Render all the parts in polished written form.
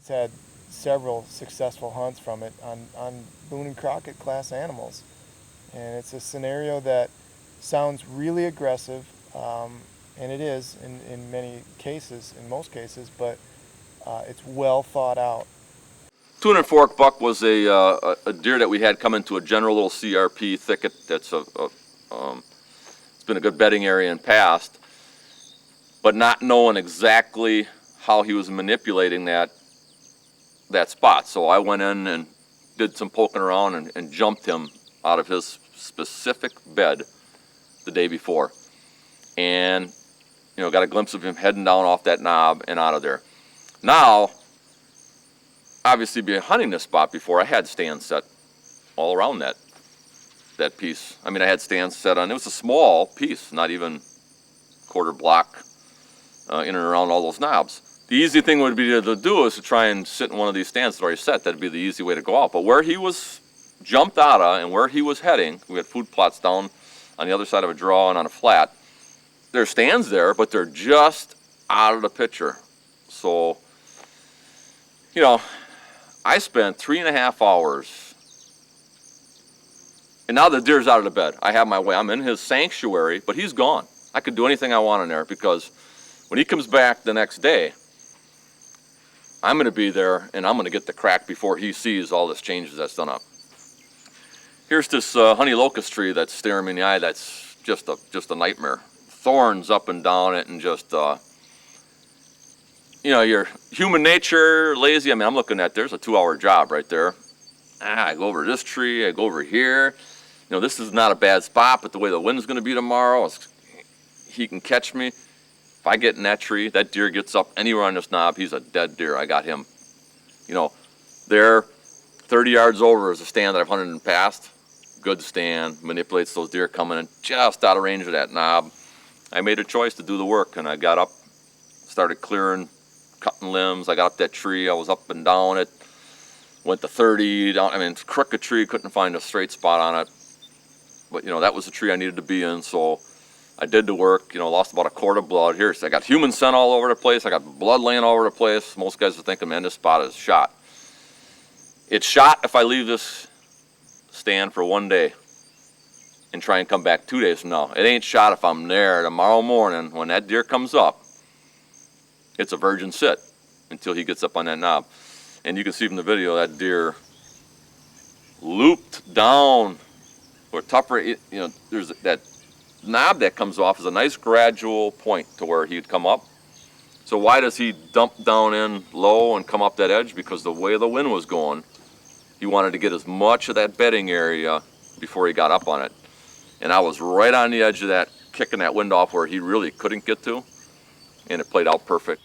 It's had several successful hunts from it on Boone and Crockett class animals. And it's a scenario that sounds really aggressive, and it is in many cases, in most cases, but it's well thought out. Tune and Fork buck was a deer that we had come into a general little CRP thicket. That's it's been a good bedding area in past, but not knowing exactly how he was manipulating that spot. So I went in and did some poking around and jumped him out of his specific bed the day before, and got a glimpse of him heading down off that knob and out of there. Now, obviously, being hunting this spot before, I had stands set all around that piece. I mean, I had stands set on. It was a small piece, not even quarter block in and around all those knobs. The easy thing would be to do is to try and sit in one of these stands that are already set. That'd be the easy way to go out. But where he was jumped out of and where he was heading, we had food plots down on the other side of a draw and on a flat. There's stands there, but they're just out of the picture. So, I spent 3.5 hours, and now the deer's out of the bed. I have my way. I'm in his sanctuary, but he's gone. I could do anything I want in there, because when he comes back the next day, I'm going to be there, and I'm going to get the crack before he sees all this changes that's done up. Here's this honey locust tree that's staring me in the eye. That's just a nightmare. Thorns up and down it, and just your human nature, lazy. I mean, I'm looking at, there's a 2-hour job right there. I go over this tree, I go over here. This is not a bad spot, but the way the wind's going to be tomorrow, he can catch me. If I get in that tree, that deer gets up anywhere on this knob, he's a dead deer. I got him. There, 30 yards over is a stand that I've hunted in the past. Good stand, manipulates those deer coming in just out of range of that knob. I made a choice to do the work, and I got up, started clearing, cutting limbs. I got up that tree, I was up and down it, went to 30, down, crooked tree, couldn't find a straight spot on it. But, that was the tree I needed to be in, so I did the work, lost about a quart of blood. Here, so I got human scent all over the place, I got blood laying all over the place. Most guys are thinking, man, this spot is shot. It's shot if I leave this stand for 1 day and try and come back 2 days from now. It ain't shot if I'm there tomorrow morning when that deer comes up. It's a virgin sit until he gets up on that knob. And you can see from the video that deer looped down or tougher, there's that knob that comes off is a nice gradual point to where he'd come up. So why does he dump down in low and come up that edge? Because the way the wind was going, he wanted to get as much of that bedding area before he got up on it. And I was right on the edge of that, kicking that wind off where he really couldn't get to, and it played out perfect.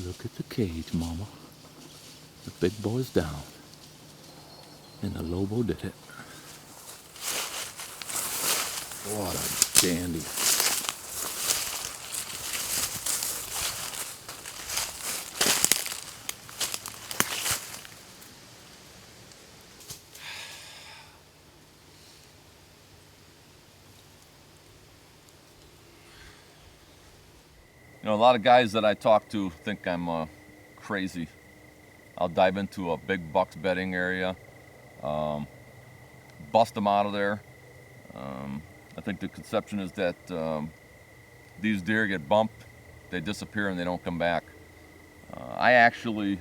Look at the cage, Mama. The big boy's down. And the Lobo did it. What a dandy. A lot of guys that I talk to think I'm crazy. I'll dive into a big buck's bedding area, bust them out of there. I think the conception is that these deer get bumped, they disappear and they don't come back. I actually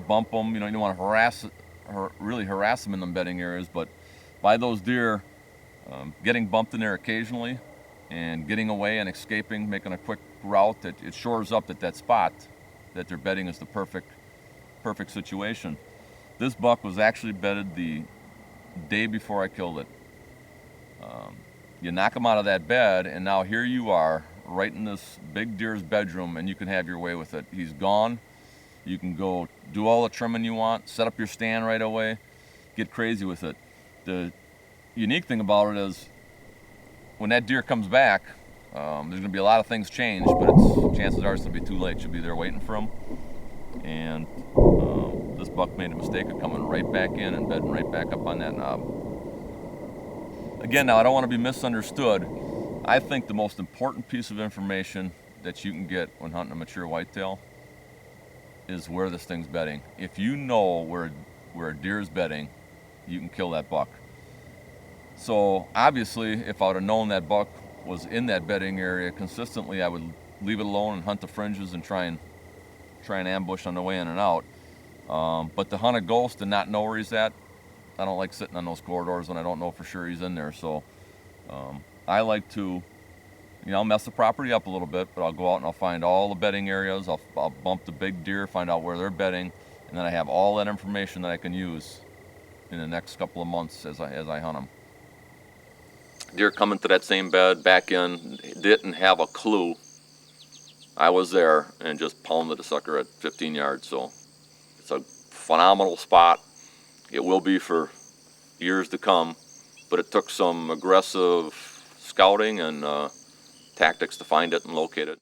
bump them. You don't want to really harass them in them bedding areas, but by those deer getting bumped in there occasionally and getting away and escaping, making a quick route, it shores up that spot that they're bedding is the perfect situation. This buck was actually bedded the day before I killed it. You knock him out of that bed, and now here you are, right in this big deer's bedroom, and you can have your way with it. He's gone. You can go do all the trimming you want, set up your stand right away, get crazy with it. The unique thing about it is when that deer comes back, there's going to be a lot of things changed, but chances are it's going to be too late. You'll be there waiting for him. And this buck made a mistake of coming right back in and bedding right back up on that knob. Again, now I don't want to be misunderstood. I think the most important piece of information that you can get when hunting a mature whitetail is where this thing's bedding. If you know where a deer is bedding, you can kill that buck. So obviously, if I would have known that buck was in that bedding area consistently, I would leave it alone and hunt the fringes and try and ambush on the way in and out. But to hunt a ghost and not know where he's at, I don't like sitting on those corridors when I don't know for sure he's in there. So I like to, I'll mess the property up a little bit, but I'll go out and I'll find all the bedding areas. I'll bump the big deer, find out where they're bedding, and then I have all that information that I can use in the next couple of months as I hunt them. Deer coming to that same bed, back in, didn't have a clue I was there, and just pounded the sucker at 15 yards. So it's a phenomenal spot. It will be for years to come, but it took some aggressive scouting and tactics to find it and locate it.